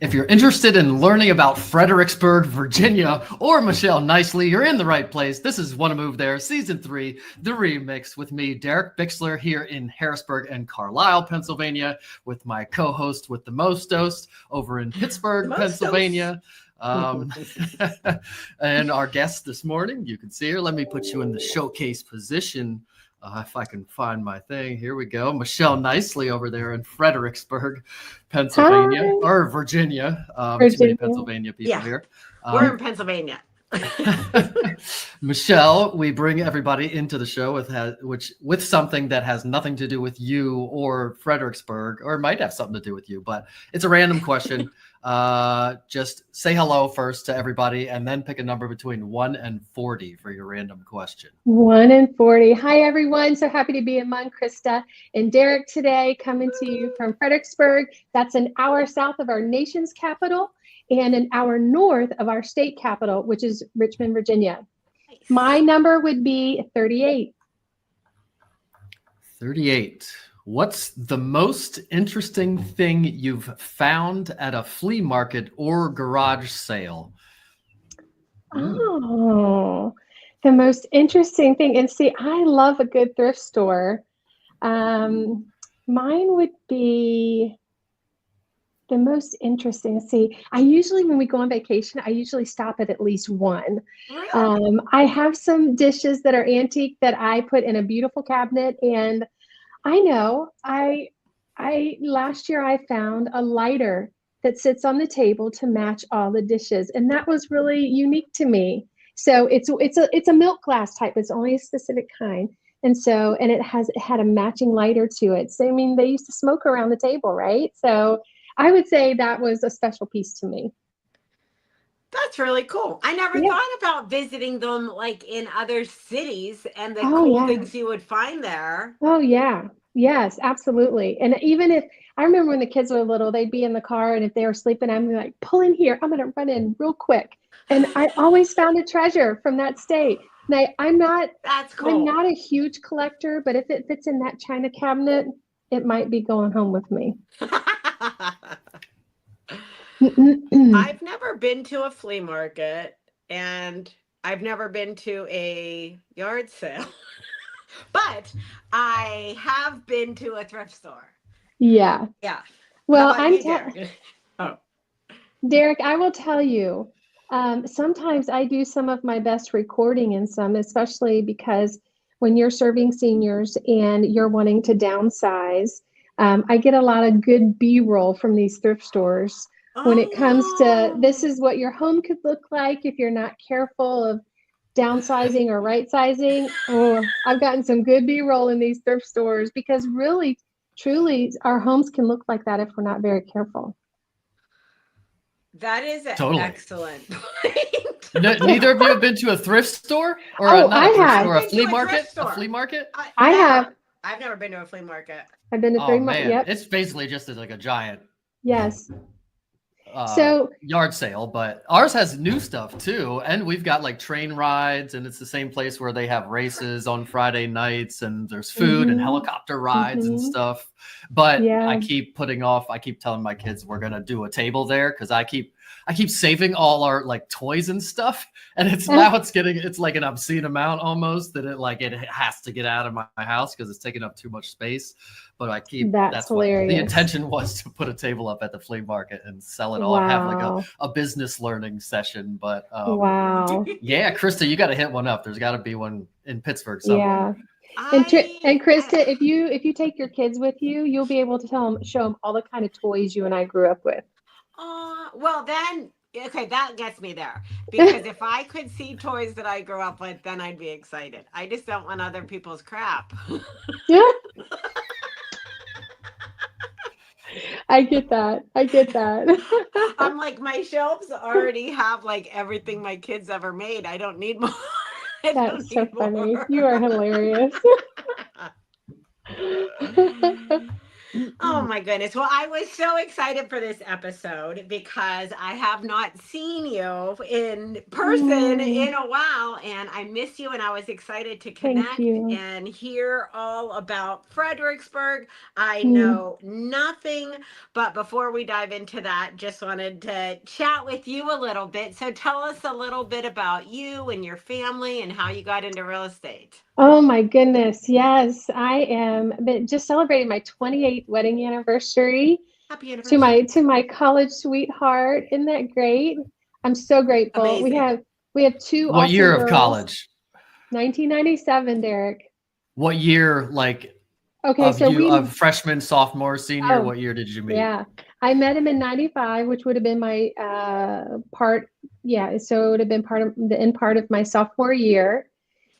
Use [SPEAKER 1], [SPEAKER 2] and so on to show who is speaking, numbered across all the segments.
[SPEAKER 1] If you're interested in learning about Fredericksburg, Virginia, or MichelleNicely, you're in the right place. This is Wanna Move There, Season 3, The Remix, with me, DerekBicksler, here in Harrisburg and Carlisle, Pennsylvania, with my co-host with the most dose over in Pittsburgh, Pennsylvania. And our guest this morning, you can see her. Let me put you in the showcase position. If I can find my thing. Here we go. MichelleNicely over there in Fredericksburg, Pennsylvania. Hi. Or Virginia. Too many Pennsylvania people here.
[SPEAKER 2] We're in Pennsylvania.
[SPEAKER 1] Michelle, we bring everybody into the show with something that has nothing to do with you or Fredericksburg, or it might have something to do with you, but it's a random question. Just say hello first to everybody and then pick a number between 1 and 40 for your random question.
[SPEAKER 3] 1 and 40. Hi, everyone. So happy to be among Krista and Derek today, coming to you from Fredericksburg. That's an hour south of our nation's capital and an hour north of our state capital, which is Richmond, Virginia. Nice. My number would be 38.
[SPEAKER 1] 38. What's the most interesting thing you've found at a flea market or garage sale?
[SPEAKER 3] Oh, the most interesting thing. And see, I love a good thrift store. Mine would be the most interesting. See, I usually, when we go on vacation, I usually stop at least one. Really? I have some dishes that are antique that I put in a beautiful cabinet, and I know last year I found a lighter that sits on the table to match all the dishes, and that was really unique to me. So it's a milk glass type. It's only a specific kind, and it had a matching lighter to it. So I mean, they used to smoke around the table, right? So I would say that was a special piece to me.
[SPEAKER 2] That's really cool. I never thought about visiting them like in other cities and the cool things you would find there.
[SPEAKER 3] Oh, yeah. Yes, absolutely. And even if I remember when the kids were little, they'd be in the car, and if they were sleeping, I'm like, pull in here. I'm going to run in real quick. And I always found a treasure from that state. Now,
[SPEAKER 2] That's cool.
[SPEAKER 3] I'm not a huge collector, but if it fits in that china cabinet, it might be going home with me.
[SPEAKER 2] I've never been to a flea market, and I've never been to a yard sale, but I have been to a thrift store.
[SPEAKER 3] Yeah.
[SPEAKER 2] Yeah.
[SPEAKER 3] Well, Derek, I will tell you, sometimes I do some of my best recording in some, especially because when you're serving seniors and you're wanting to downsize, I get a lot of good B-roll from these thrift stores. When it comes to, this is what your home could look like if you're not careful of downsizing or right sizing. Oh, I've gotten some good B-roll in these thrift stores, because really, truly, our homes can look like that if we're not very careful.
[SPEAKER 2] That is excellent point.
[SPEAKER 1] Neither of you have been to a thrift store? Or a flea market? A flea market?
[SPEAKER 3] I have.
[SPEAKER 2] I've never been to a flea market.
[SPEAKER 3] I've been to 3 months. Yep.
[SPEAKER 1] It's basically just like a giant yard sale, but ours has new stuff too, and we've got like train rides, and it's the same place where they have races on Friday nights, and there's food and helicopter rides and stuff. But I keep telling my kids we're gonna do a table there, because I keep saving all our like toys and stuff, and it's like an obscene amount almost that it has to get out of my house because it's taking up too much space. But that's hilarious. The intention was to put a table up at the flea market and sell it all and have like a business learning session. But yeah, Krista, you got to hit one up. There's got to be one in Pittsburgh somewhere.
[SPEAKER 3] Yeah. And Krista, if you take your kids with you, you'll be able to show them all the kind of toys you and I grew up with.
[SPEAKER 2] Well then, okay, that gets me there, because if I could see toys that I grew up with, then I'd be excited. I just don't want other people's crap.
[SPEAKER 3] Yeah. I get that.
[SPEAKER 2] I'm like, my shelves already have like everything my kids ever made. I don't need more.
[SPEAKER 3] That's so funny. You are hilarious.
[SPEAKER 2] Oh my goodness. Well, I was so excited for this episode because I have not seen you in person in a while, and I miss you, and I was excited to
[SPEAKER 3] Thank
[SPEAKER 2] connect
[SPEAKER 3] you.
[SPEAKER 2] and hear all about Fredericksburg. I know nothing, but before we dive into that, just wanted to chat with you a little bit. So tell us a little bit about you and your family and how you got into real estate.
[SPEAKER 3] Oh my goodness. Yes, I am just celebrating my 28th wedding anniversary
[SPEAKER 2] Happy anniversary.
[SPEAKER 3] to my college sweetheart. Isn't that great? I'm so grateful.
[SPEAKER 2] Amazing.
[SPEAKER 3] We have two
[SPEAKER 1] What
[SPEAKER 3] awesome
[SPEAKER 1] year
[SPEAKER 3] girls.
[SPEAKER 1] of college?
[SPEAKER 3] 1997, Derek.
[SPEAKER 1] What year, like,
[SPEAKER 3] Okay,
[SPEAKER 1] of
[SPEAKER 3] so
[SPEAKER 1] of freshman, sophomore, senior? What year did you meet?
[SPEAKER 3] Yeah, I met him in 95, which would have been my part. Yeah, so it would have been part of the end part of my sophomore year.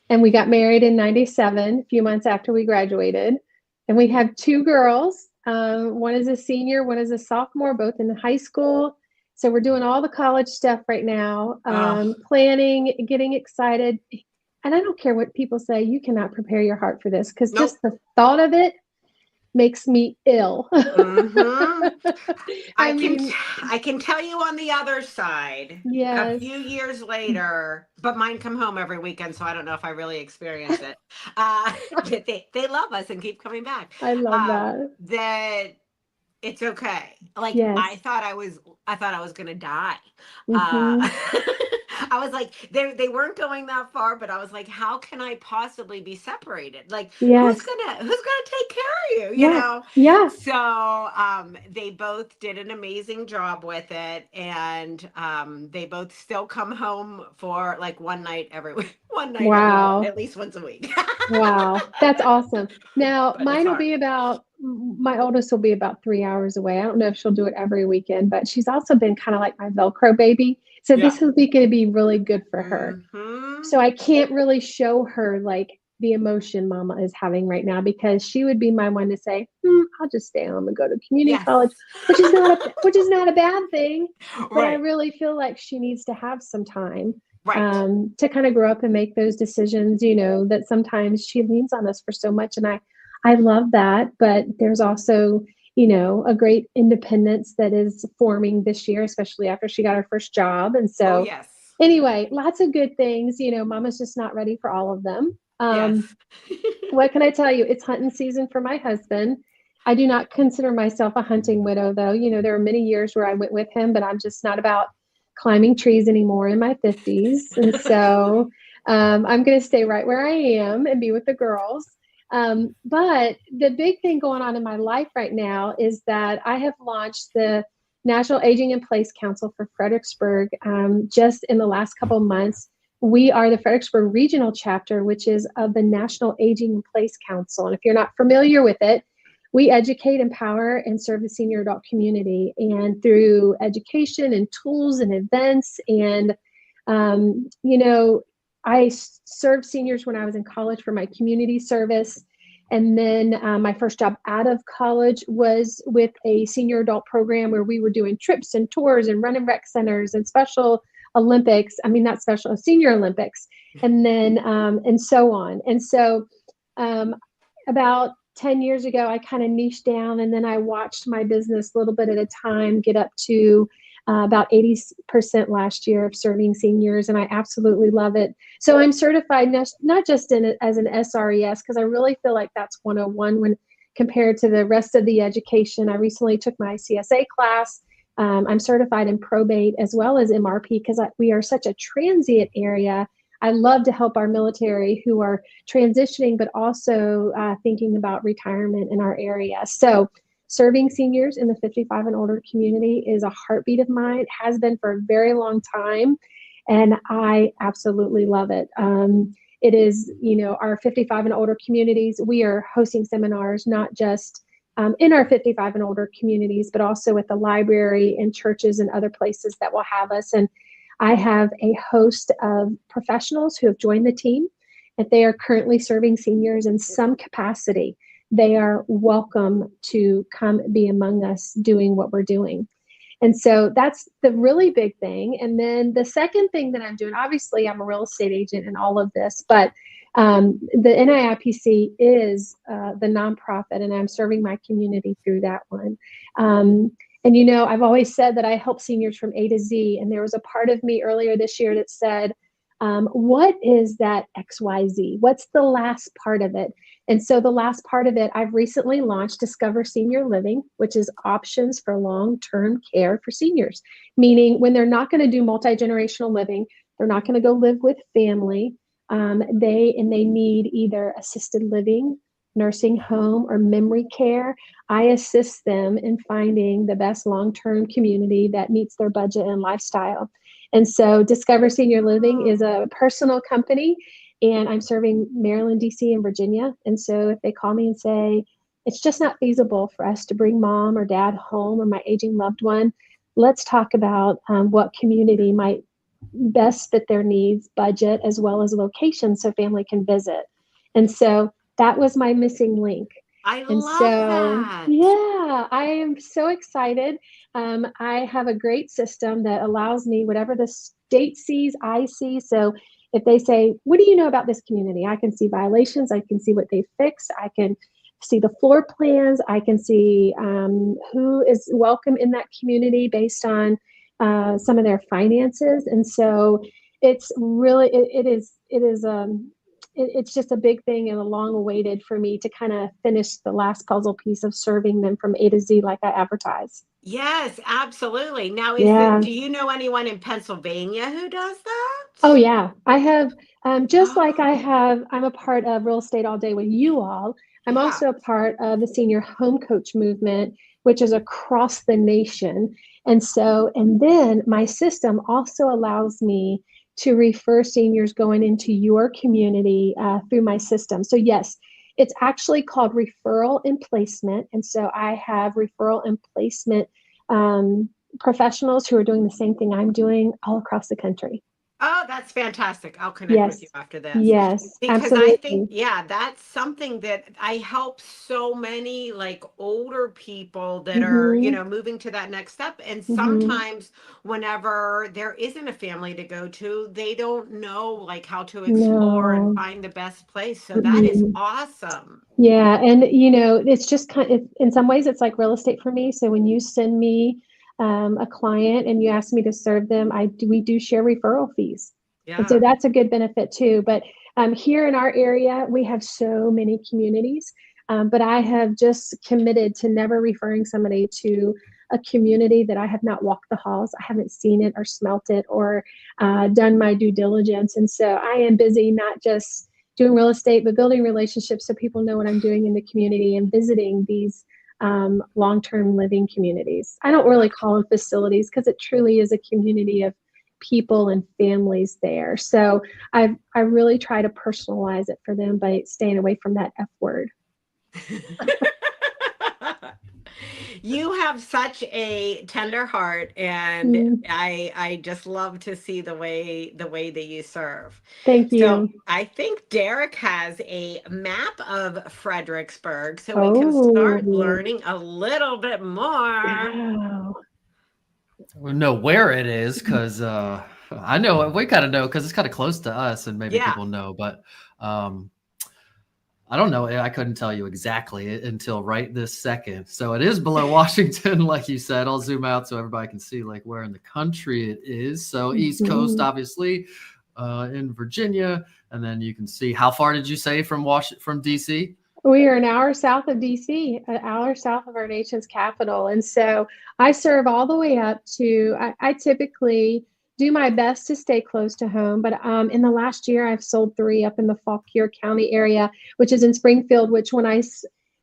[SPEAKER 3] And we got married in 97, a few months after we graduated. And we have two girls. One is a senior, one is a sophomore, both in high school. So we're doing all the college stuff right now, planning, getting excited. And I don't care what people say, you cannot prepare your heart for this because just the thought of it makes me ill.
[SPEAKER 2] I can tell you on the other side,
[SPEAKER 3] yes.
[SPEAKER 2] a few years later, but mine come home every weekend, so I don't know if I really experience it. They love us and keep coming back.
[SPEAKER 3] I love
[SPEAKER 2] that it's okay. Like I thought I was gonna die. I was like, they weren't going that far, but I was like, how can I possibly be separated? Like, who's gonna take care of you? You know?
[SPEAKER 3] Yeah.
[SPEAKER 2] So they both did an amazing job with it, and they both still come home for like one night every week.
[SPEAKER 3] Wow.
[SPEAKER 2] At least once a week.
[SPEAKER 3] Wow, that's awesome. Now mine will be my oldest will be about 3 hours away. I don't know if she'll do it every weekend, but she's also been kind of like my Velcro baby. So this is going to be really good for her. So I can't really show her like the emotion Mama is having right now because she would be my one to say, I'll just stay home and go to community college, which is not a bad thing. But I really feel like she needs to have some time. To kind of grow up and make those decisions, you know, that sometimes she leans on us for so much. And I love that. But there's also, you know, a great independence that is forming this year, especially after she got her first job. And so anyway, lots of good things. You know, Mama's just not ready for all of them. What can I tell you? It's hunting season for my husband. I do not consider myself a hunting widow, though. You know, there are many years where I went with him, but I'm just not about climbing trees anymore in my 50s. And so I'm going to stay right where I am and be with the girls. But the big thing going on in my life right now is that I have launched the National Aging in Place Council for Fredericksburg just in the last couple of months. We are the Fredericksburg Regional Chapter, which is of the National Aging in Place Council. And if you're not familiar with it, we educate, empower, and serve the senior adult community. And through education and tools and events and, you know, I served seniors when I was in college for my community service. And then my first job out of college was with a senior adult program where we were doing trips and tours and running rec centers and Special Olympics. I mean, not special, Senior Olympics. And then, and so on. And so about 10 years ago, I kind of niched down, and then I watched my business a little bit at a time get up to about 80% last year of serving seniors, and I absolutely love it. So I'm certified not just as an SRES, because I really feel like that's 101 when compared to the rest of the education. I recently took my CSA class. I'm certified in probate as well as MRP because we are such a transient area. I love to help our military who are transitioning, but also thinking about retirement in our area. So serving seniors in the 55 and older community is a heartbeat of mine. It has been for a very long time, and I absolutely love it. It is, you know, our 55 and older communities. We are hosting seminars, not just in our 55 and older communities, but also at the library and churches and other places that will have us. And I have a host of professionals who have joined the team. If they are currently serving seniors in some capacity, they are welcome to come be among us doing what we're doing. And so that's the really big thing. And then the second thing that I'm doing, obviously I'm a real estate agent in all of this, but The NIIPC is the nonprofit, and I'm serving my community through that one. And, I've always said that I help seniors from A to Z. And there was a part of me earlier this year that said, what is that XYZ? What's the last part of it? And so the last part of it, I've recently launched Discover Senior Living, which is options for long-term care for seniors, meaning when they're not going to do multi-generational living, they're not going to go live with family. They need either assisted living, nursing home, or memory care. I assist them in finding the best long-term community that meets their budget and lifestyle. And so Discover Senior Living is a personal company, and I'm serving Maryland, DC, and Virginia. And so if they call me and say, it's just not feasible for us to bring mom or dad home or my aging loved one, let's talk about what community might best fit their needs, budget, as well as location so family can visit. And so that was my missing link.
[SPEAKER 2] I love that.
[SPEAKER 3] Yeah, I am so excited. I have a great system that allows me, whatever the state sees, I see. So if they say, what do you know about this community? I can see violations. I can see what they fixed. I can see the floor plans. I can see who is welcome in that community based on some of their finances. And so it's really, it's just a big thing and a long awaited for me to kind of finish the last puzzle piece of serving them from A to Z like I advertise.
[SPEAKER 2] Yes, absolutely. Now, do you know anyone in Pennsylvania who does that?
[SPEAKER 3] Oh, yeah. I have, like I'm a part of Real Estate All Day with you all. I'm also a part of the Senior Home Coach movement, which is across the nation. And then my system also allows me to refer seniors going into your community through my system. So yes, it's actually called referral and placement. And so I have referral and placement professionals who are doing the same thing I'm doing all across the country.
[SPEAKER 2] Oh, that's fantastic. I'll connect with you after this.
[SPEAKER 3] Yes,
[SPEAKER 2] because
[SPEAKER 3] absolutely.
[SPEAKER 2] I think, that's something that I help so many like older people that are, moving to that next step. And sometimes whenever there isn't a family to go to, they don't know like how to explore and find the best place. So that is awesome.
[SPEAKER 3] Yeah. And, it's just in some ways it's like real estate for me. So when you send me a client and you ask me to serve them, we do share referral fees. Yeah. And so that's a good benefit too. But here in our area, we have so many communities, but I have just committed to never referring somebody to a community that I have not walked the halls. I haven't seen it or smelt it or done my due diligence. And so I am busy not just doing real estate, but building relationships so people know what I'm doing in the community and visiting these long-term living communities. I don't really call them facilities because it truly is a community of people and families there. So I really try to personalize it for them by staying away from that F word.
[SPEAKER 2] You have such a tender heart, and I just love to see the way that you serve.
[SPEAKER 3] Thank you.
[SPEAKER 2] So I think Derek has a map of Fredericksburg, so we can start learning a little bit more.
[SPEAKER 1] We know where it is because I know we kind of know because it's kind of close to us, and maybe people know, but I don't know. I couldn't tell you exactly until right this second. So it is below Washington, like you said. I'll zoom out so everybody can see like where in the country it is. So East Coast, obviously, in Virginia, and then you can see how far did you say from DC?
[SPEAKER 3] We are an hour south of DC, an hour south of our nation's capital, and so I serve all the way up to. I typically do my best to stay close to home, but in the last year, I've sold 3 up in the Fauquier County area, which is in Springfield, which when I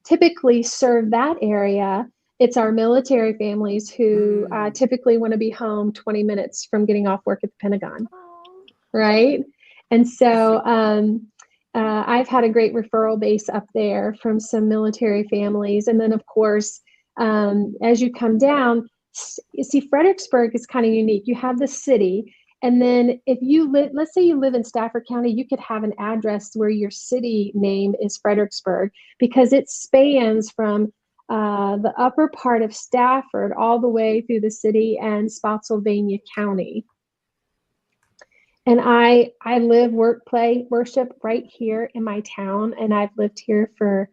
[SPEAKER 3] typically serve that area, it's our military families who typically want to be home 20 minutes from getting off work at the Pentagon, right? And so I've had a great referral base up there from some military families. And then, of course, as you come down, you see, Fredericksburg is kind of unique. You have the city, and then if you let's say you live in Stafford County, you could have an address where your city name is Fredericksburg because it spans from the upper part of Stafford all the way through the city and Spotsylvania County. And I live, work, play, worship right here in my town. And I've lived here for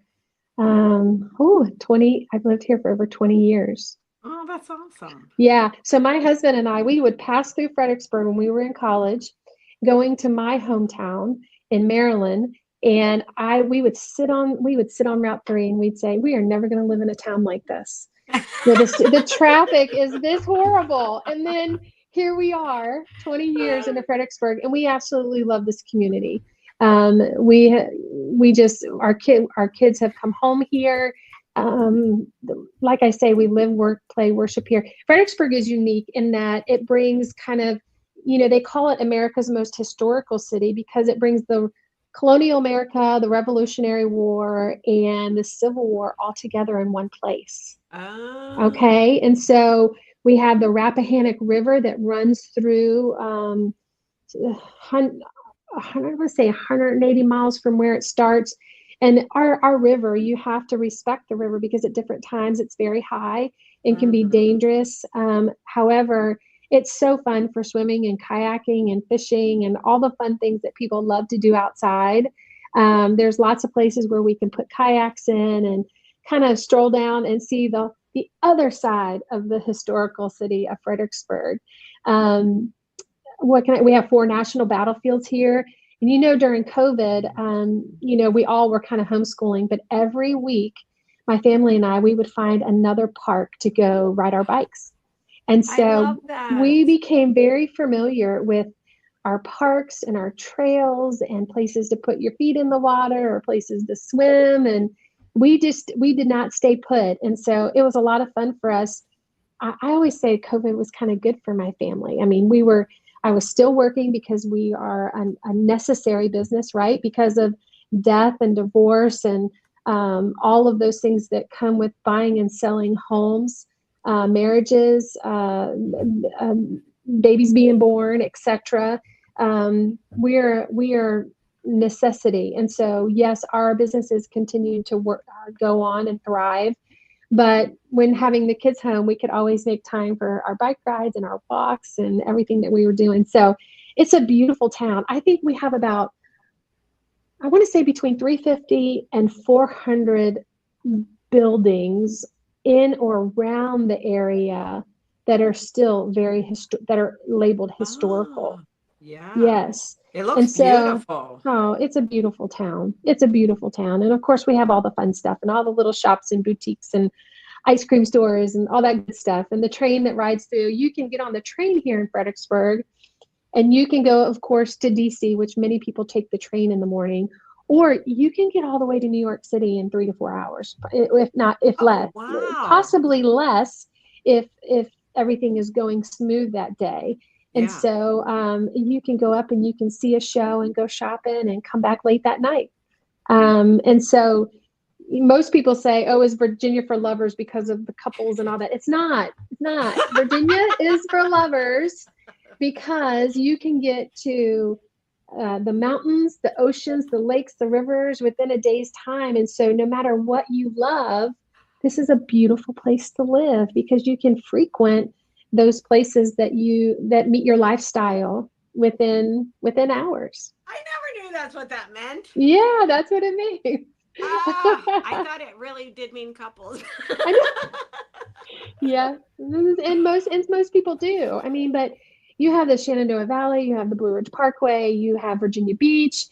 [SPEAKER 3] 20, I've lived here for over 20 years.
[SPEAKER 2] Oh, that's awesome.
[SPEAKER 3] Yeah. So my husband and I, we would pass through Fredericksburg when we were in college, going to my hometown in Maryland. And we would sit on Route 3 and we'd say, we are never going to live in a town like this. The traffic is this horrible. And then here we are 20 years into Fredericksburg, and we absolutely love this community. We just, our kids have come home here. Like I say, we live, work, play, worship here. Fredericksburg is unique in that it brings kind of, they call it America's most historical city because it brings the colonial America, the Revolutionary War, and the Civil War all together in one place.
[SPEAKER 2] Oh.
[SPEAKER 3] Okay. And so we have the Rappahannock River that runs through, I want to say 180 miles from where it starts. And our river, you have to respect the river because at different times it's very high and can be dangerous. However, it's so fun for swimming and kayaking and fishing and all the fun things that people love to do outside. There's lots of places where we can put kayaks in and kind of stroll down and see the other side of the historical city of Fredericksburg. We have 4 national battlefields here. And during COVID, we all were kind of homeschooling, but every week, my family and we would find another park to go ride our bikes. And so we became very familiar with our parks and our trails and places to put your feet in the water or places to swim. And we did not stay put. And so it was a lot of fun for us. I always say COVID was kind of good for my family. I mean, I was still working because we are a necessary business, right? Because of death and divorce and all of those things that come with buying and selling homes, marriages, babies being born, etc. We are necessity. And so, yes, our businesses continue to go on and thrive. But when having the kids home, we could always make time for our bike rides and our walks and everything that we were doing. So it's a beautiful town. I think we have about, I want to say between 350 and 400 buildings in or around the area that are still that are labeled historical.
[SPEAKER 2] Oh, yeah.
[SPEAKER 3] Yes.
[SPEAKER 2] It looks beautiful.
[SPEAKER 3] Oh, it's a beautiful town. It's a beautiful town. And of course we have all the fun stuff and all the little shops and boutiques and ice cream stores and all that good stuff. And the train that rides through, you can get on the train here in Fredericksburg and you can go, of course, to DC, which many people take the train in the morning, or you can get all the way to New York City in 3 to 4 hours, if less,
[SPEAKER 2] wow.
[SPEAKER 3] Possibly less if everything is going smooth that day. And so you can go up and you can see a show and go shopping and come back late that night. And so most people say, oh, is Virginia for lovers because of the couples and all that? It's not. Virginia is for lovers because you can get to the mountains, the oceans, the lakes, the rivers within a day's time. And so no matter what you love, this is a beautiful place to live because you can frequent those places that meet your lifestyle within hours.
[SPEAKER 2] I never knew that's what that meant.
[SPEAKER 3] Yeah, that's what it means.
[SPEAKER 2] I thought it really did mean couples.
[SPEAKER 3] I know. Yeah, and most people do. I mean, but you have the Shenandoah Valley, you have the Blue Ridge Parkway, you have Virginia Beach.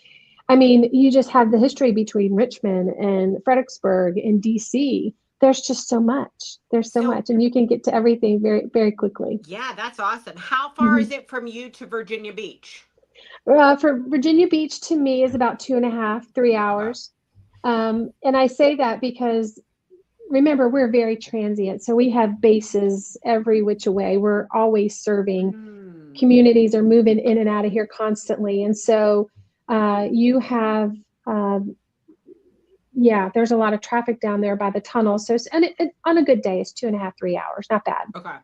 [SPEAKER 3] I mean, you just have the history between Richmond and Fredericksburg and DC. There's just so much. There's so much, and you can get to everything very, very quickly.
[SPEAKER 2] Yeah, that's awesome. How far is it from you to Virginia Beach?
[SPEAKER 3] For Virginia Beach to me is about 2.5, 3 hours. And I say that because remember, we're very transient. So we have bases every which way. We're always serving. Communities are moving in and out of here constantly. And so you have, there's a lot of traffic down there by the tunnel. So on a good day, it's 2.5, 3 hours. Not bad.
[SPEAKER 2] Okay.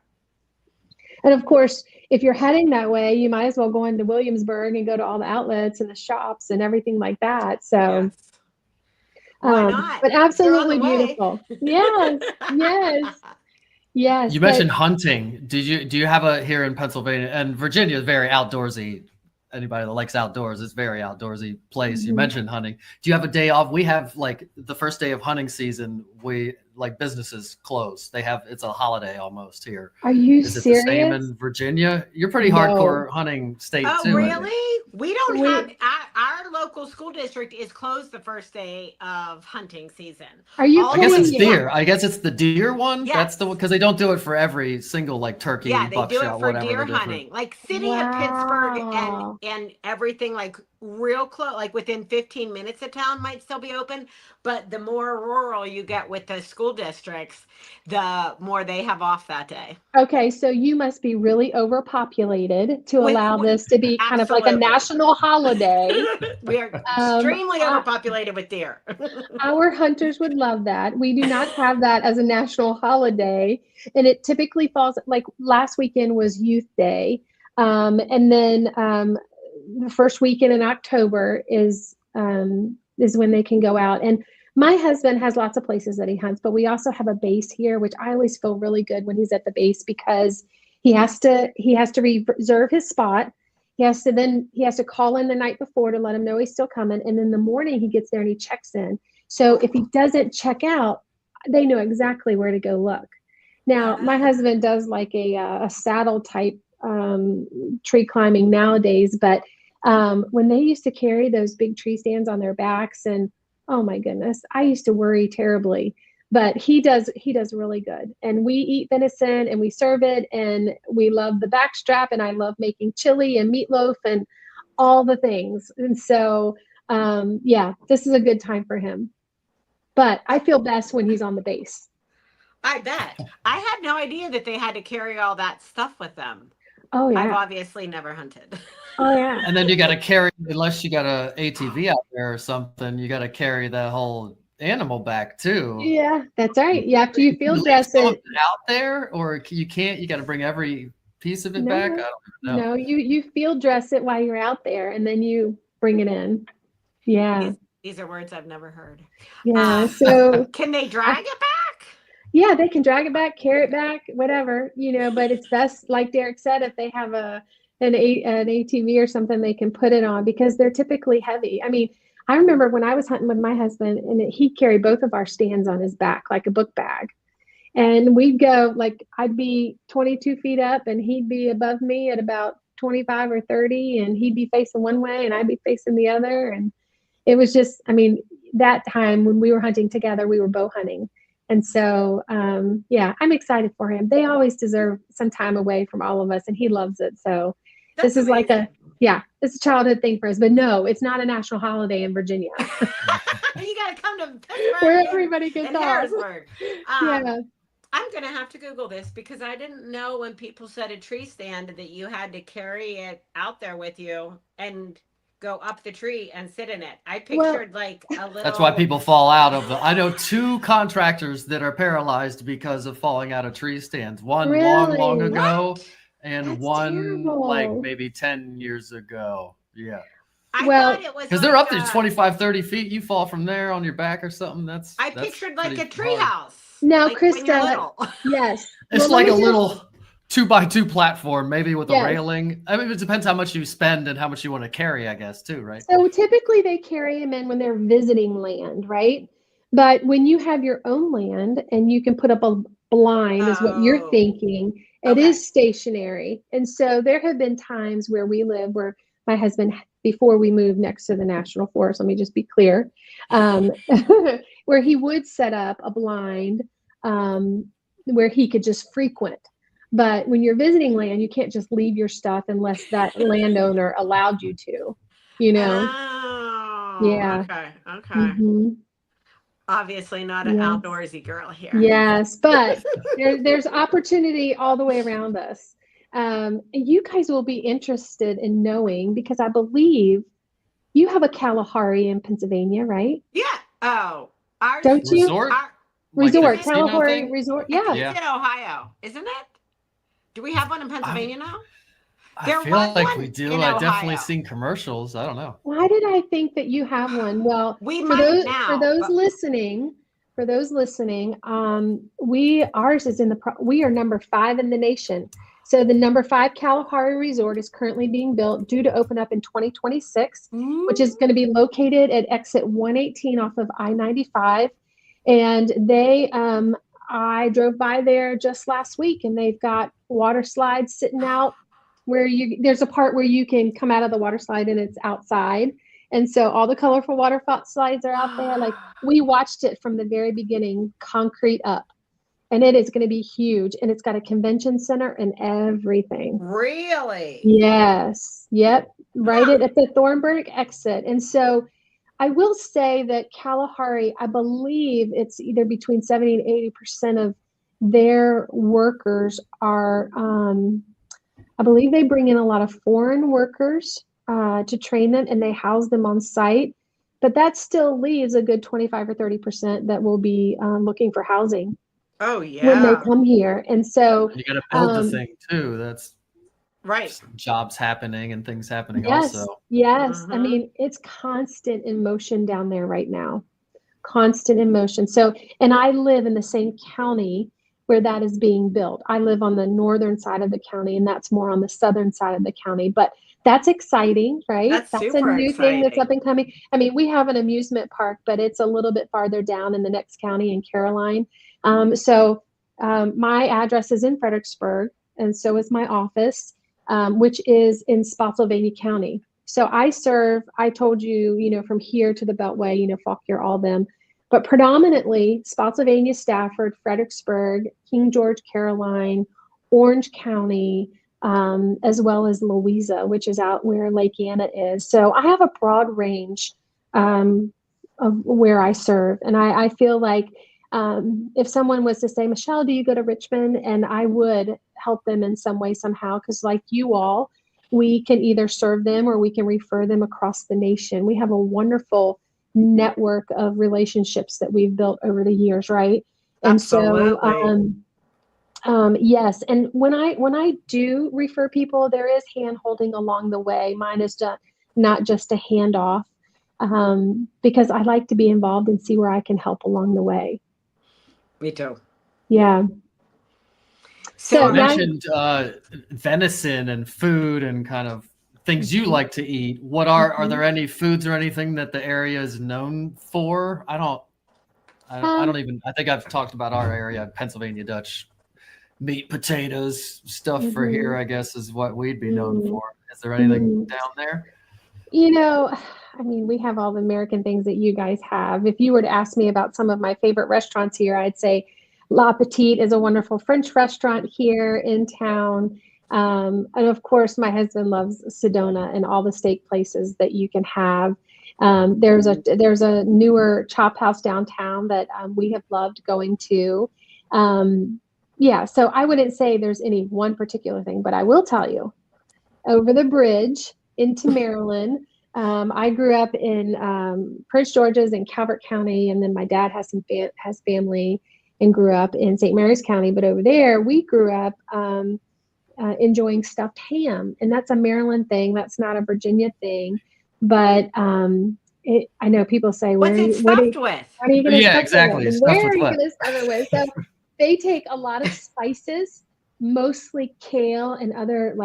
[SPEAKER 2] And
[SPEAKER 3] of course, if you're heading that way, you might as well go into Williamsburg and go to all the outlets and the shops and everything like that. So.
[SPEAKER 2] Yes. Why not?
[SPEAKER 3] But absolutely beautiful. Yes, yes, yes.
[SPEAKER 1] You mentioned hunting. Do you have here in Pennsylvania, and Virginia is very outdoorsy anybody that likes outdoors, it's very outdoorsy place. You
[SPEAKER 3] Mhm.
[SPEAKER 1] mentioned hunting. Do you have a day off? We have like the first day of hunting season. We like businesses close. It's a holiday almost here.
[SPEAKER 3] Are you
[SPEAKER 1] Is it the same
[SPEAKER 3] serious?
[SPEAKER 1] in Virginia? You're pretty
[SPEAKER 3] No.
[SPEAKER 1] hardcore hunting state
[SPEAKER 2] Oh,
[SPEAKER 1] too.
[SPEAKER 2] really? We don't
[SPEAKER 3] We-
[SPEAKER 2] have our local school district is closed the first day of hunting season.
[SPEAKER 3] Are you
[SPEAKER 2] All
[SPEAKER 1] I guess
[SPEAKER 3] kidding
[SPEAKER 1] it's
[SPEAKER 3] me?
[SPEAKER 1] deer. I guess it's the deer one.
[SPEAKER 2] Yes.
[SPEAKER 1] That's the one because they don't do it for every single like turkey,
[SPEAKER 2] Yeah, they do
[SPEAKER 1] buckshot,
[SPEAKER 2] it for
[SPEAKER 1] whatever.
[SPEAKER 2] deer
[SPEAKER 1] they're different.
[SPEAKER 2] hunting. Like city of Pittsburgh
[SPEAKER 3] Wow.
[SPEAKER 2] and everything like real close, like within 15 minutes of town might still be open. But the more rural you get with the school districts, the more they have off that day.
[SPEAKER 3] Okay, so you must be really overpopulated to allow this to be kind of like a
[SPEAKER 2] Absolutely.
[SPEAKER 3] national holiday.
[SPEAKER 2] We are extremely
[SPEAKER 3] I-
[SPEAKER 2] overpopulated with deer.
[SPEAKER 3] Our hunters would love that. We do not have that as a national holiday, and it typically falls like last weekend was Youth Day, and then the first weekend in October is when they can go out. And my husband has lots of places that he hunts, but we also have a base here, which I always feel really good when he's at the base because he has to reserve his spot. He has to call in the night before to let him know he's still coming, and in the morning he gets there and he checks in. So if he doesn't check out, they know exactly where to go look. Now, my husband does like a saddle type tree climbing nowadays, but when they used to carry those big tree stands on their backs, and oh my goodness, I used to worry terribly. But he does really good. And we eat venison and we serve it, and we love the backstrap, and I love making chili and meatloaf and all the things. And so this is a good time for him. But I feel best when he's on the base.
[SPEAKER 2] I bet. I had no idea that they had to carry all that stuff with them.
[SPEAKER 3] Oh yeah.
[SPEAKER 2] I've obviously never hunted.
[SPEAKER 3] Oh yeah.
[SPEAKER 1] And then you got to carry, unless you got a ATV out there or something, you got to carry that whole animal back too.
[SPEAKER 3] Yeah, that's right. You have to field
[SPEAKER 1] leave
[SPEAKER 3] dress
[SPEAKER 1] some of
[SPEAKER 3] it.
[SPEAKER 1] it out there, or you can't. You got to bring every piece of it back. I don't know.
[SPEAKER 3] No, you field dress it while you're out there, and then you bring it in. Yeah.
[SPEAKER 2] These are words I've never heard.
[SPEAKER 3] Yeah. So
[SPEAKER 2] Can they drag it back?
[SPEAKER 3] yeah, they can drag it back, carry it back, whatever, but it's best, like Derek said, if they have an ATV or something, they can put it on because they're typically heavy. I mean, I remember when I was hunting with my husband, and he carried both of our stands on his back like a book bag. And we'd go, like, I'd be 22 feet up and he'd be above me at about 25 or 30, and he'd be facing one way and I'd be facing the other. And it was just, I mean, that time when we were hunting together, we were bow hunting. And so, I'm excited for him. They always deserve some time away from all of us, and he loves it. So
[SPEAKER 2] That's
[SPEAKER 3] this is
[SPEAKER 2] amazing.
[SPEAKER 3] it's a childhood thing for us. But no, it's not a national holiday in Virginia.
[SPEAKER 2] You got to come to Pittsburgh
[SPEAKER 3] Where everybody gets
[SPEAKER 2] and
[SPEAKER 3] off.
[SPEAKER 2] Harrisburg.
[SPEAKER 3] Yeah.
[SPEAKER 2] I'm going to have to Google this because I didn't know when people said a tree stand that you had to carry it out there with you and go up the tree and sit in it. I pictured like a little.
[SPEAKER 1] That's why people fall out of the. I know 2 contractors that are paralyzed because of falling out of tree stands. One long
[SPEAKER 3] Really?
[SPEAKER 1] ago, and
[SPEAKER 3] That's
[SPEAKER 1] one
[SPEAKER 3] terrible.
[SPEAKER 1] like maybe 10 years ago. Yeah.
[SPEAKER 2] I
[SPEAKER 3] Well,
[SPEAKER 2] thought it was
[SPEAKER 1] Because they're up to 25, 30 feet. You fall from there on your back or something. That's
[SPEAKER 2] pictured like a
[SPEAKER 1] pretty
[SPEAKER 2] tree
[SPEAKER 1] hard.
[SPEAKER 2] house.
[SPEAKER 3] Now,
[SPEAKER 2] like when you're
[SPEAKER 3] Krista,
[SPEAKER 2] little.
[SPEAKER 3] yes.
[SPEAKER 1] It's
[SPEAKER 3] Well,
[SPEAKER 1] like a
[SPEAKER 3] let me just-
[SPEAKER 1] little 2x2 platform, maybe with a
[SPEAKER 3] Yes.
[SPEAKER 1] railing. I mean, it depends how much you spend and how much you want to carry, I guess, too, right?
[SPEAKER 3] So typically they carry them in when they're visiting land, right? But when you have your own land and you can put up a blind, is what you're
[SPEAKER 2] Oh.
[SPEAKER 3] thinking, it
[SPEAKER 2] Okay.
[SPEAKER 3] is stationary. And so there have been times where we live where my husband, before we moved next to the National Forest, let me just be clear, where he would set up a blind where he could just frequent. But when you're visiting land, you can't just leave your stuff unless that landowner allowed you to,
[SPEAKER 2] Oh,
[SPEAKER 3] Yeah.
[SPEAKER 2] Okay.
[SPEAKER 3] Mhm.
[SPEAKER 2] Obviously not an
[SPEAKER 3] Yes.
[SPEAKER 2] outdoorsy girl here.
[SPEAKER 3] Yes, but there's opportunity all the way around us. You guys will be interested in knowing, because I believe you have a Kalahari in Pennsylvania, right?
[SPEAKER 2] Yeah. Oh, ours.
[SPEAKER 3] Don't you?
[SPEAKER 1] Resort?
[SPEAKER 2] Our,
[SPEAKER 1] Like the
[SPEAKER 3] Resort,
[SPEAKER 1] casino
[SPEAKER 3] Kalahari
[SPEAKER 1] thing?
[SPEAKER 3] Resort.
[SPEAKER 2] I think
[SPEAKER 3] Yeah.
[SPEAKER 1] Yeah.
[SPEAKER 2] it's in Ohio, isn't it? Do we have one in Pennsylvania now? There
[SPEAKER 1] I feel
[SPEAKER 2] was
[SPEAKER 1] like
[SPEAKER 2] one
[SPEAKER 1] we do.
[SPEAKER 2] in
[SPEAKER 1] I definitely
[SPEAKER 2] Ohio.
[SPEAKER 1] seen commercials. I don't know.
[SPEAKER 3] Why did I think that you have one? Well,
[SPEAKER 2] We
[SPEAKER 3] for
[SPEAKER 2] might
[SPEAKER 3] those
[SPEAKER 2] now,
[SPEAKER 3] for those
[SPEAKER 2] but-
[SPEAKER 3] listening, ours is in we are number 5 in the nation So the number 5 Kalahari Resort is currently being built, due to open up in 2026, which is going to be located at exit 118 off of I-95. And I drove by there just last week, and they've got water slides sitting out where there's a part where you can come out of the water slide and it's outside. And so all the colorful water slides are out there. Like, we watched it from the very beginning, concrete up. And it is going to be huge. And it's got a convention center and everything.
[SPEAKER 2] Really?
[SPEAKER 3] Yes. Yep. Right at the Thornburg exit. And so I will say that Kalahari, I believe it's either between 70 and 80% of their workers are, I believe they bring in a lot of foreign workers to train them, and they house them on site. But that still leaves a good 25 or 30% that will be looking for housing.
[SPEAKER 2] Oh, yeah.
[SPEAKER 3] When they come here. And so
[SPEAKER 1] you got to build the thing too. That's
[SPEAKER 2] right.
[SPEAKER 1] Jobs happening and things happening
[SPEAKER 3] yes,
[SPEAKER 1] also.
[SPEAKER 3] Yes. I mean, it's constant in motion down there right now. Constant in motion. So, and I live in the same county where that is being built. I live on the northern side of the county, and that's more on the southern side of the county. But that's exciting, right? That's a new thing that's up and coming. I mean, we have an amusement park, but it's a little bit farther down in the next county in Caroline. My address is in Fredericksburg, and so is my office, which is in Spotsylvania County. So I told you, from here to the Beltway, Fauquier, all them, but predominantly Spotsylvania, Stafford, Fredericksburg, King George, Caroline, Orange County, as well as Louisa, which is out where Lake Anna is. So I have a broad range of where I serve. And I feel like if someone was to say, Michelle, do you go to Richmond? And I would help them in some way, somehow, because like you all, we can either serve them or we can refer them across the nation. We have a wonderful network of relationships that we've built over the years, right? And
[SPEAKER 2] absolutely.
[SPEAKER 3] So, yes. And when I do refer people, there is hand holding along the way. Mine is not just a handoff, because I like to be involved and see where I can help along the way.
[SPEAKER 2] Me too.
[SPEAKER 3] Yeah.
[SPEAKER 1] So you mentioned venison and food and kind of things you like to eat. What are there any foods or anything that the area is known for? I think I've talked about our area, Pennsylvania Dutch. Meat, potatoes, stuff for here, I guess, is what we'd be known for. Is there anything down there?
[SPEAKER 3] I mean, we have all the American things that you guys have. If you were to ask me about some of my favorite restaurants here, I'd say La Petite is a wonderful French restaurant here in town. And of course, my husband loves Sedona and all the steak places that you can have. There's a newer chop house downtown that we have loved going to. Yeah, so I wouldn't say there's any one particular thing, but I will tell you, over the bridge into Maryland, I grew up in Prince George's in Calvert County, and then my dad has family and grew up in St. Mary's County. But over there, we grew up enjoying stuffed ham, and that's a Maryland thing. That's not a Virginia thing. But I know people say,
[SPEAKER 2] "What's it stuffed with?"
[SPEAKER 3] What are you going to stuff
[SPEAKER 1] exactly.
[SPEAKER 3] it with? Where are you going to stuff it with? So they take a lot of spices, mostly kale and other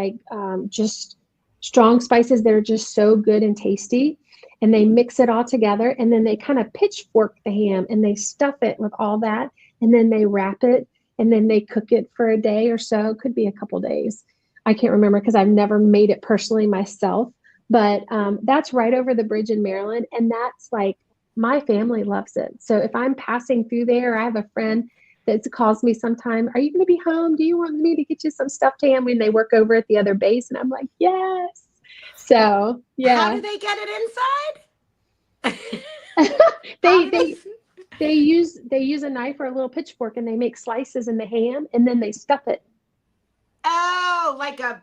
[SPEAKER 3] just strong spices that are just so good and tasty, and they mix it all together, and then they kind of pitchfork the ham and they stuff it with all that, and then they wrap it, and then they cook it for a day or so. Could be a couple days. I can't remember because I've never made it personally myself, but that's right over the bridge in Maryland, and that's like my family loves it. So if I'm passing through there, I have a friend that calls me sometime, are you going to be home? Do you want me to get you some stuffed ham? When they work over at the other base, and I'm like, yes. So, yeah.
[SPEAKER 2] How do they get it inside?
[SPEAKER 3] They use a knife or a little pitchfork, and they make slices in the ham, and then they stuff it.
[SPEAKER 2] Oh, like a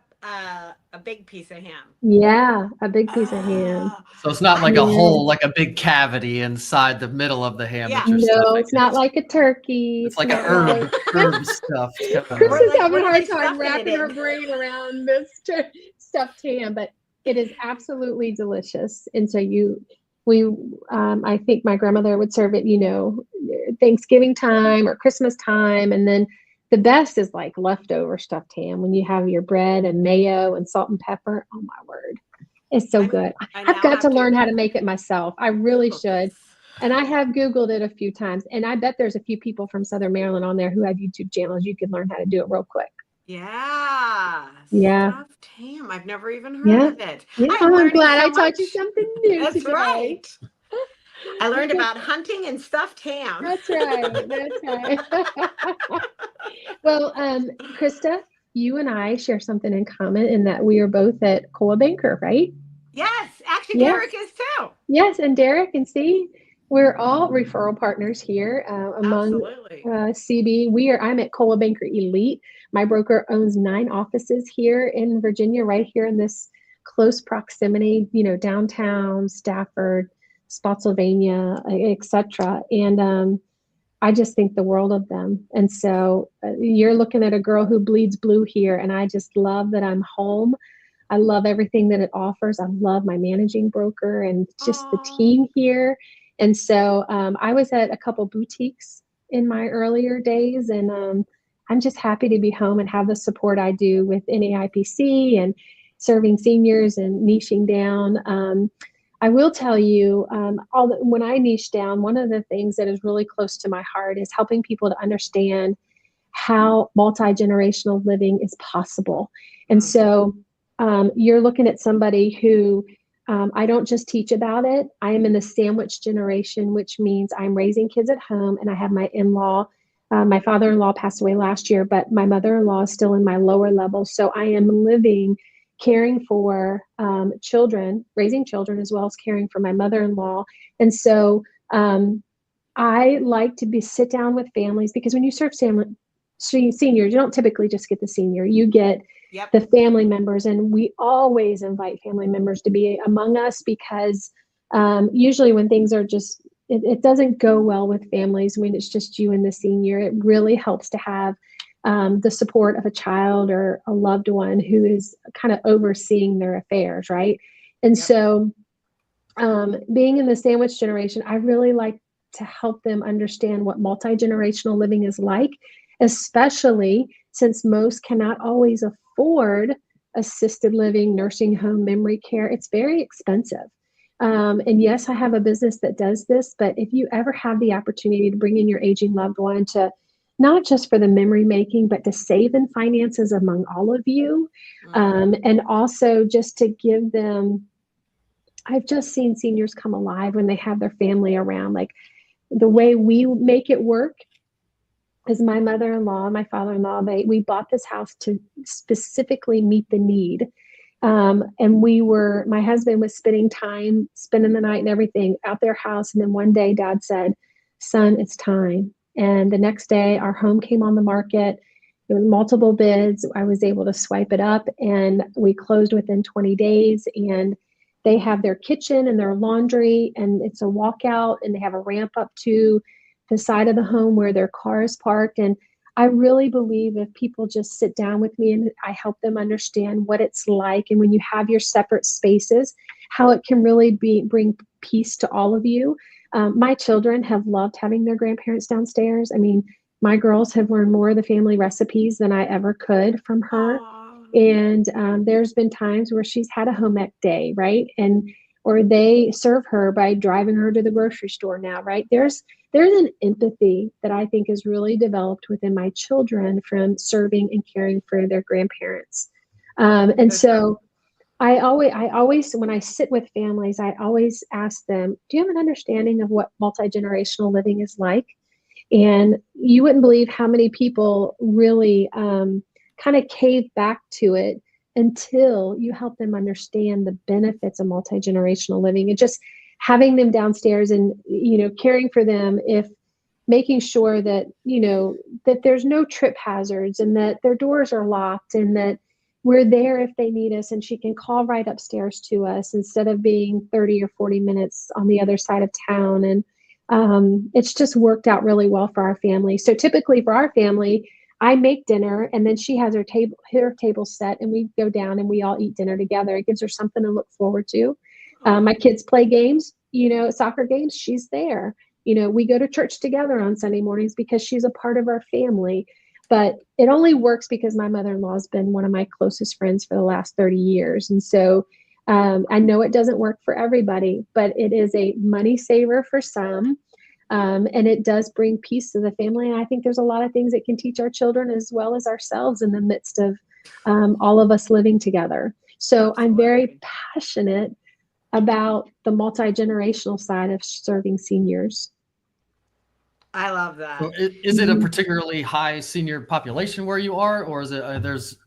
[SPEAKER 2] big piece of ham.
[SPEAKER 3] Yeah, a big piece of ham.
[SPEAKER 1] So it's not like a hole, like a big cavity inside the middle of the ham.
[SPEAKER 2] Yeah.
[SPEAKER 1] That you're stuffing.
[SPEAKER 3] It's not like a turkey.
[SPEAKER 1] It's like an herb stuff.
[SPEAKER 3] Chris is having a hard time wrapping her brain around this stuffed ham, but it is absolutely delicious. And so I think my grandmother would serve it, Thanksgiving time or Christmas time, and then the best is like leftover stuffed ham when you have your bread and mayo and salt and pepper. Oh my word. It's so good.
[SPEAKER 2] I
[SPEAKER 3] I've
[SPEAKER 2] now
[SPEAKER 3] got
[SPEAKER 2] have
[SPEAKER 3] to learn
[SPEAKER 2] to
[SPEAKER 3] how to make it myself. I really
[SPEAKER 2] Google
[SPEAKER 3] should.
[SPEAKER 2] this.
[SPEAKER 3] And I have Googled it a few times, and I bet there's a few people from Southern Maryland on there who have YouTube channels. You can learn how to do it real quick.
[SPEAKER 2] Yeah.
[SPEAKER 3] Yeah.
[SPEAKER 2] Stuffed ham. I've never even heard
[SPEAKER 3] Yeah.
[SPEAKER 2] of it.
[SPEAKER 3] Yeah.
[SPEAKER 2] I'm
[SPEAKER 3] I'm
[SPEAKER 2] learning
[SPEAKER 3] glad
[SPEAKER 2] so
[SPEAKER 3] I taught you
[SPEAKER 2] much.
[SPEAKER 3] something new
[SPEAKER 2] That's
[SPEAKER 3] today.
[SPEAKER 2] right. I learned about hunting and stuffed ham.
[SPEAKER 3] That's right. That's right. Well, Krista, you and I share something in common in that we are both at Coldwell Banker, right?
[SPEAKER 2] Yes. Actually,
[SPEAKER 3] Yes.
[SPEAKER 2] Derek is too.
[SPEAKER 3] Yes, and Derek and Steve, we're all referral partners here among
[SPEAKER 2] Absolutely.
[SPEAKER 3] CB. I'm at Coldwell Banker Elite. My broker owns 9 offices here in Virginia, right here in this close proximity, downtown, Stafford, Spotsylvania, etc. And I just think the world of them. And so you're looking at a girl who bleeds blue here, and I just love that I'm home. I love everything that it offers. I love my managing broker and just the team here. And so I was at a couple boutiques in my earlier days, and I'm just happy to be home and have the support I do with NAIPC and serving seniors and niching down. I will tell you, when I niche down, one of the things that is really close to my heart is helping people to understand how multi-generational living is possible. And so you're looking at somebody who I don't just teach about it. I am in the sandwich generation, which means I'm raising kids at home, and I have my in-law. My father-in-law passed away last year, but my mother-in-law is still in my lower level. So I am living, caring for children, raising children, as well as caring for my mother-in-law. And so I like to sit down with families, because when you serve seniors, you don't typically just get the senior, you get the family members. And we always invite family members to be among us, because usually when things are just, it doesn't go well with families when it's just you and the senior. It really helps to have the support of a child or a loved one who is kind of overseeing their affairs, right? And so being in the sandwich generation, I really like to help them understand what multi-generational living is like, especially since most cannot always afford assisted living, nursing home, memory care. It's very expensive. And yes, I have a business that does this, but if you ever have the opportunity to bring in your aging loved one to not just for the memory making, but to save in finances among all of you, and also just to give them, I've just seen seniors come alive when they have their family around. Like the way we make it work is my mother-in-law, my father-in-law, we bought this house to specifically meet the need. And my husband was spending the night and everything out their house. And then one day Dad said, "Son, it's time." And the next day our home came on the market. There were multiple bids. I was able to swipe it up, and we closed within 20 days. And they have their kitchen and their laundry, and it's a walkout, and they have a ramp up to the side of the home where their car is parked. And I really believe if people just sit down with me and I help them understand what it's like, and when you have your separate spaces, how it can really bring peace to all of you. My children have loved having their grandparents downstairs. I mean, my girls have learned more of the family recipes than I ever could from her. And there's been times where she's had a home ec day, right? Or they serve her by driving her to the grocery store now, right? There's an empathy that I think is really developed within my children from serving and caring for their grandparents. And so I always, when I sit with families, I always ask them, do you have an understanding of what multi-generational living is like? And you wouldn't believe how many people really kind of cave back to it until you help them understand the benefits of multi-generational living, and just having them downstairs and, caring for them, if making sure that, that there's no trip hazards, and that their doors are locked, and that we're there if they need us, and she can call right upstairs to us instead of being 30 or 40 minutes on the other side of town. And it's just worked out really well for our family. So typically for our family, I make dinner, and then she has her table set, and we go down and we all eat dinner together. It gives her something to look forward to. My kids play games, soccer games. She's there. We go to church together on Sunday mornings because she's a part of our family. But it only works because my mother-in-law has been one of my closest friends for the last 30 years. And so I know it doesn't work for everybody, but it is a money saver for some. And it does bring peace to the family. And I think there's a lot of things it can teach our children as well as ourselves in the midst of all of us living together. So
[SPEAKER 2] Absolutely.
[SPEAKER 3] I'm very passionate about the multi-generational side of serving seniors.
[SPEAKER 2] I love that.
[SPEAKER 1] So is it a particularly high senior population where you are, or is it there's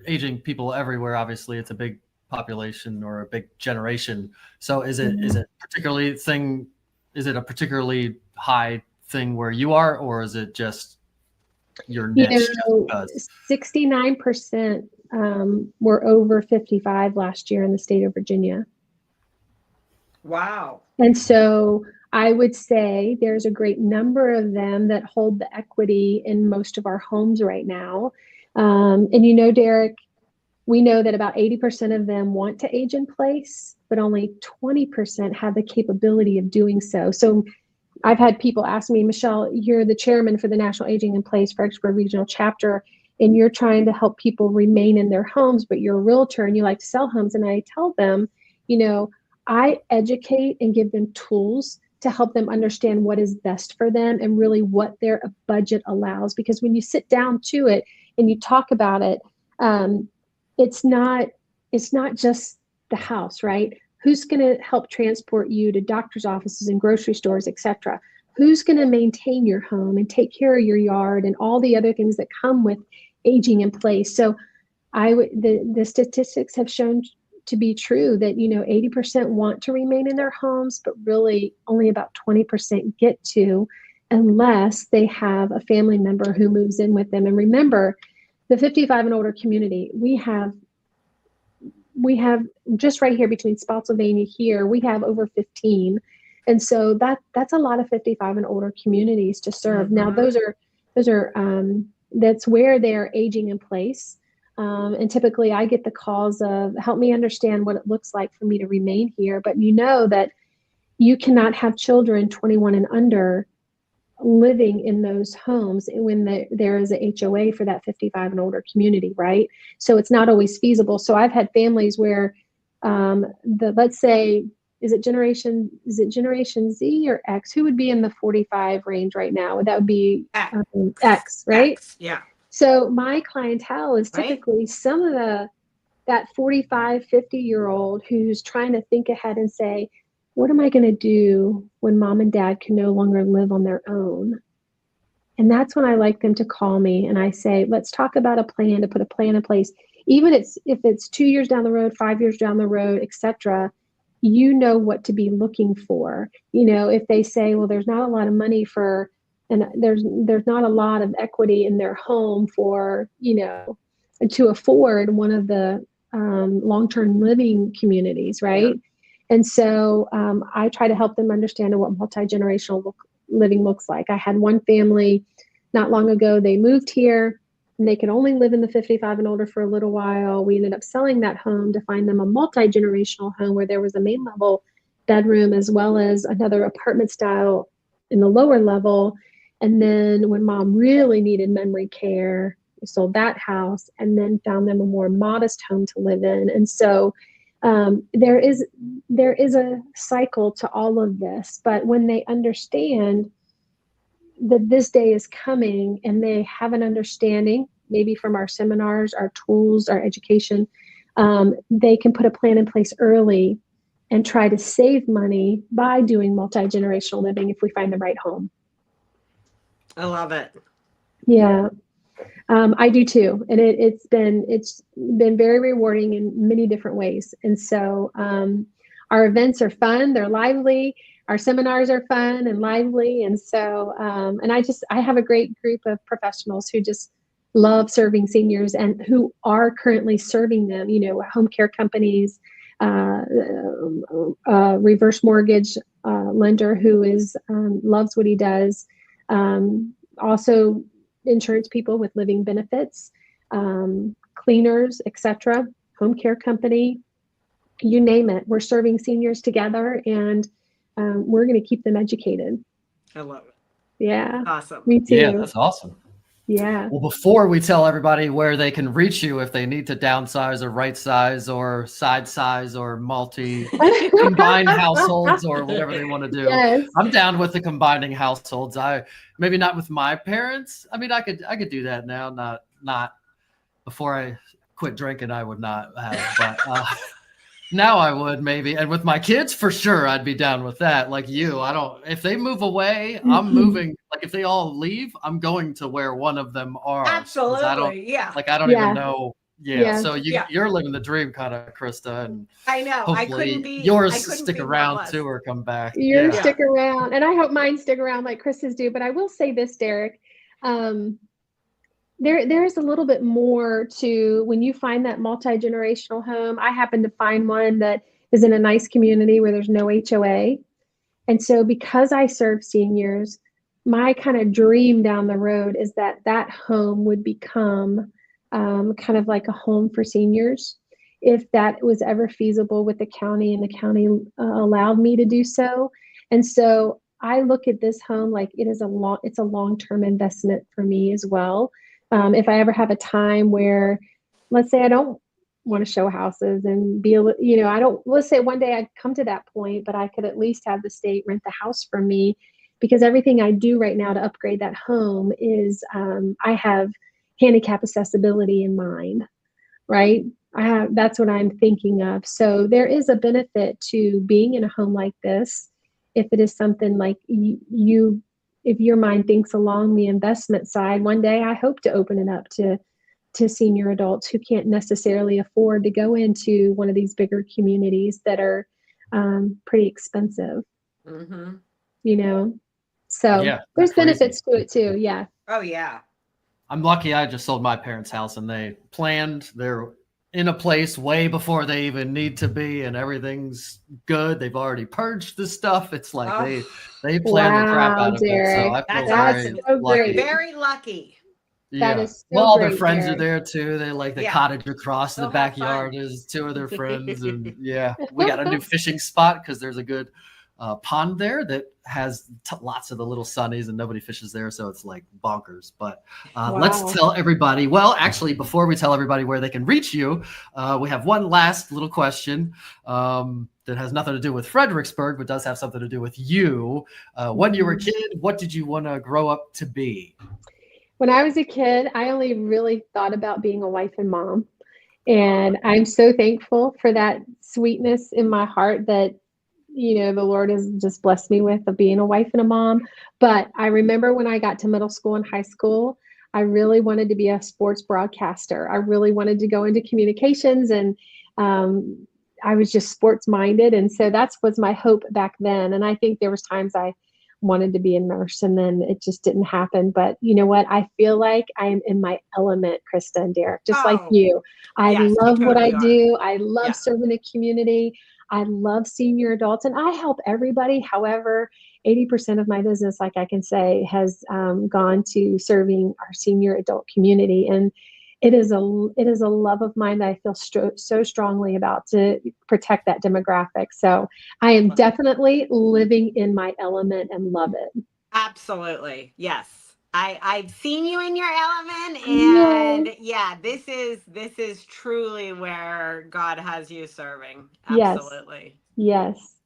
[SPEAKER 1] aging people everywhere? Obviously, it's a big population or a big generation. So is it a particularly high thing where you are, or is it just your niche?
[SPEAKER 3] 69% were over 55 last year in the state of Virginia.
[SPEAKER 2] Wow.
[SPEAKER 3] And so I would say there's a great number of them that hold the equity in most of our homes right now. And Derek, we know that about 80% of them want to age in place, but only 20% have the capability of doing so. So I've had people ask me, Michelle, you're the chairman for the National Aging in Place Fredericksburg Regional Chapter, and you're trying to help people remain in their homes, but you're a realtor and you like to sell homes. And I tell them, I educate and give them tools to help them understand what is best for them and really what their budget allows. Because when you sit down to it and you talk about it, it's not just the house, right? Who's going to help transport you to doctor's offices and grocery stores, etc.? Who's going to maintain your home and take care of your yard and all the other things that come with aging in place? So the statistics have shown to be true that 80% want to remain in their homes, but really only about 20% get to, unless they have a family member who moves in with them. And remember, the 55 and older community, we have just right here between Spotsylvania here, we have over 15. And so that's a lot of 55 and older communities to serve. Now, those are that's where they're aging in place. And typically I get the calls of, help me understand what it looks like for me to remain here. But that you cannot have children 21 and under living in those homes when there is a HOA for that 55 and older community, right? So it's not always feasible. So I've had families where let's say, is it Generation Z or X? Who would be in the 45 range right now? That would be X, right?
[SPEAKER 2] X, yeah.
[SPEAKER 3] So my clientele is typically some of that 45, 50-year-old who's trying to think ahead and say, what am I going to do when mom and dad can no longer live on their own? And that's when I like them to call me and I say, let's talk about a plan, to put a plan in place. Even if it's 2 years down the road, 5 years down the road, etc., what to be looking for. If they say, well, there's not a lot of money and there's not a lot of equity in their home for, to afford one of the long-term living communities, right? Yeah. And so I try to help them understand what multi-generational living looks like. I had one family not long ago, they moved here and they could only live in the 55 and older for a little while. We ended up selling that home to find them a multi-generational home where there was a main level bedroom as well as another apartment style in the lower level. And then when mom really needed memory care, we sold that house and then found them a more modest home to live in. And so there is a cycle to all of this, but when they understand that this day is coming and they have an understanding, maybe from our seminars, our tools, our education, they can put a plan in place early and try to save money by doing multi-generational living if we find the right home.
[SPEAKER 2] I love it.
[SPEAKER 3] Yeah. I do too. And it's been very rewarding in many different ways. And so our events are fun, they're lively, our seminars are fun and lively. And so and I have a great group of professionals who just love serving seniors and who are currently serving them, home care companies, reverse mortgage lender who loves what he does. Also insurance people with living benefits, cleaners, etc., home care company, you name it. We're serving seniors together and we're going to keep them educated.
[SPEAKER 2] I love it.
[SPEAKER 3] Yeah.
[SPEAKER 2] Awesome.
[SPEAKER 3] Me too.
[SPEAKER 1] Yeah, that's awesome.
[SPEAKER 3] Yeah.
[SPEAKER 1] Well, before we tell everybody where they can reach you if they need to downsize or right size or side size or combined households or whatever they want to do,
[SPEAKER 3] Yes.
[SPEAKER 1] I'm down with the combining households. Maybe not with my parents. I mean, I could do that now. Not before I quit drinking, I would not have, but now I would maybe. And with my kids, for sure, I'd be down with that. Like you, if they move away, I'm moving. Like if they all leave, I'm going to where one of them are.
[SPEAKER 2] Absolutely.
[SPEAKER 1] I don't even know. Yeah. So
[SPEAKER 2] Yeah.
[SPEAKER 1] you're living the dream kind of, Krista. And
[SPEAKER 2] I know.
[SPEAKER 1] hopefully yours stick around too or come back.
[SPEAKER 3] Yours stick around. And I hope mine stick around like Krista's do. But I will say this, Derek. There's a little bit more to when you find that multi-generational home. I happen to find one that is in a nice community where there's no HOA. And so because I serve seniors, my kind of dream down the road is that home would become kind of like a home for seniors. If that was ever feasible with the county and the county allowed me to do so. And so I look at this home like it's a long-term investment for me as well. If I ever have a time where, let's say I don't want to show houses and let's say one day I'd come to that point, but I could at least have the state rent the house for me, because everything I do right now to upgrade that home is, I have handicap accessibility in mind, right? That's what I'm thinking of. So there is a benefit to being in a home like this. If it is something like if your mind thinks along the investment side, one day I hope to open it up to senior adults who can't necessarily afford to go into one of these bigger communities that are pretty expensive. So there's benefits to it too. Yeah.
[SPEAKER 2] Oh yeah.
[SPEAKER 1] I'm lucky. I just sold my parents' house and they planned. They're in a place way before they even need to be, and everything's good. They've already purged the stuff. It's like they planned the crap out of
[SPEAKER 3] Derek.
[SPEAKER 1] it. So I feel
[SPEAKER 2] That's
[SPEAKER 3] so
[SPEAKER 1] lucky.
[SPEAKER 2] Very lucky.
[SPEAKER 3] That is so
[SPEAKER 1] all
[SPEAKER 3] great,
[SPEAKER 1] their friends
[SPEAKER 3] Derek.
[SPEAKER 1] are there too. They like the cottage across the backyard is two of their friends, and we got a new fishing spot because there's a good pond there that has lots of the little sunnies and nobody fishes there, so it's like bonkers. But let's tell everybody. Well, actually, before we tell everybody where they can reach you, we have one last little question that has nothing to do with Fredericksburg, but does have something to do with you. When you were a kid, what did you want to grow up to be?
[SPEAKER 3] When I was a kid, I only really thought about being a wife and mom. And I'm so thankful for that sweetness in my heart that, the Lord has just blessed me with, of being a wife and a mom. But I remember when I got to middle school and high school, I really wanted to be a sports broadcaster. I really wanted to go into communications, and I was just sports minded. And so that was my hope back then. And I think there was times I wanted to be a nurse and then it just didn't happen. But you know what? I feel like I am in my element, Krista and Derek, just like you. I love what I do. I love serving the community. I love senior adults, and I help everybody. However, 80% of my business, like I can say, has gone to serving our senior adult community. And it is a love of mine that I feel so strongly about, to protect that demographic. So I am definitely living in my element and love it.
[SPEAKER 2] Absolutely. Yes. I've seen you in your element, and this is truly where God has you serving. Absolutely.
[SPEAKER 3] Yes.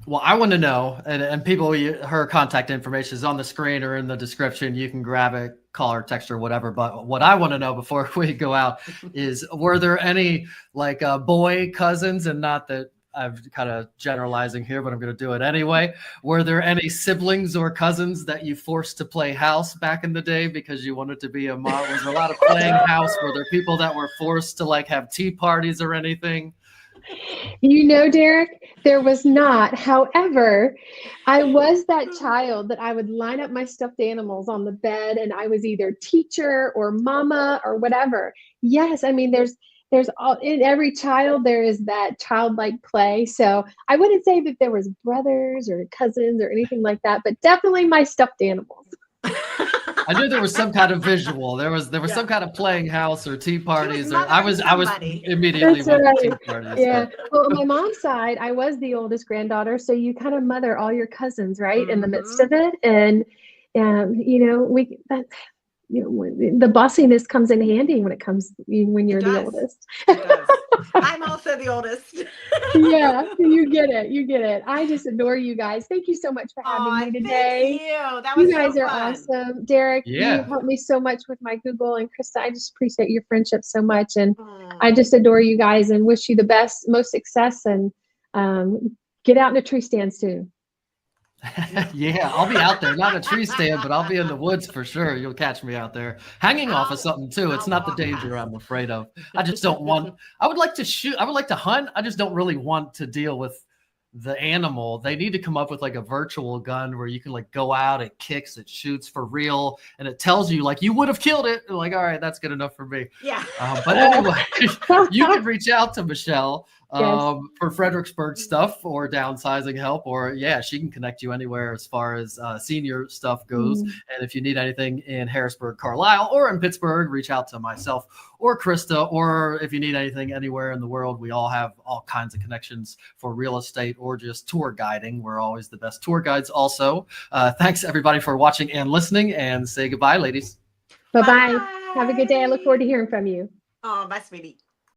[SPEAKER 1] Well, I want to know, and people, her contact information is on the screen or in the description. You can grab it, call her, text her, whatever. But what I want to know before we go out is, were there any boy cousins, and not that I'm kind of generalizing here, but I'm going to do it anyway. Were there any siblings or cousins that you forced to play house back in the day because you wanted to be a mom? Was there a lot of playing house? Were there people that were forced to have tea parties or anything?
[SPEAKER 3] Derek, there was not. However, I was that child that I would line up my stuffed animals on the bed, and I was either teacher or mama or whatever. Yes, I mean, there's in every child, there is that childlike play. So I wouldn't say that there was brothers or cousins or anything like that, but definitely my stuffed animals.
[SPEAKER 1] I knew there was some kind of visual. There was some kind of playing house or tea parties. I was immediately with tea parties.
[SPEAKER 3] Yeah. Well, on my mom's side, I was the oldest granddaughter, so you kind of mother all your cousins, right, in the midst of it. And the bossiness comes in handy when you're the oldest.
[SPEAKER 2] It does. I'm also the oldest.
[SPEAKER 3] Yeah, you get it. I just adore you guys. Thank you so much for having me today.
[SPEAKER 2] Thank you. That was
[SPEAKER 3] You guys
[SPEAKER 2] so
[SPEAKER 3] are
[SPEAKER 2] fun.
[SPEAKER 3] awesome. Derek, you helped me so much with my Google, and Krista, I just appreciate your friendship so much. And I just adore you guys and wish you the best, most success, and get out in a tree stand soon.
[SPEAKER 1] Yeah, I'll be out there, not a tree stand, but I'll be in the woods for sure. You'll catch me out there hanging off of something too. It's not the danger I'm afraid of. I just don't want, I would like to shoot. I would like to hunt. I just don't really want to deal with the animal. They need to come up with like a virtual gun where you can like go out, it kicks, it shoots for real, and it tells you like you would have killed it. Like, all right, that's good enough for me.
[SPEAKER 2] Yeah.
[SPEAKER 1] But anyway, you can reach out to Michelle for Fredericksburg stuff or downsizing help, or she can connect you anywhere as far as senior stuff goes. And if you need anything in Harrisburg, Carlisle, or in Pittsburgh, reach out to myself or Krista. Or if you need anything anywhere in the world, we all have all kinds of connections for real estate or just tour guiding. We're always the best tour guides also. Thanks everybody for watching and listening, and say goodbye, ladies.
[SPEAKER 3] Bye-bye. Have a good day. I look forward to hearing from you.
[SPEAKER 2] Oh, bye, sweetie.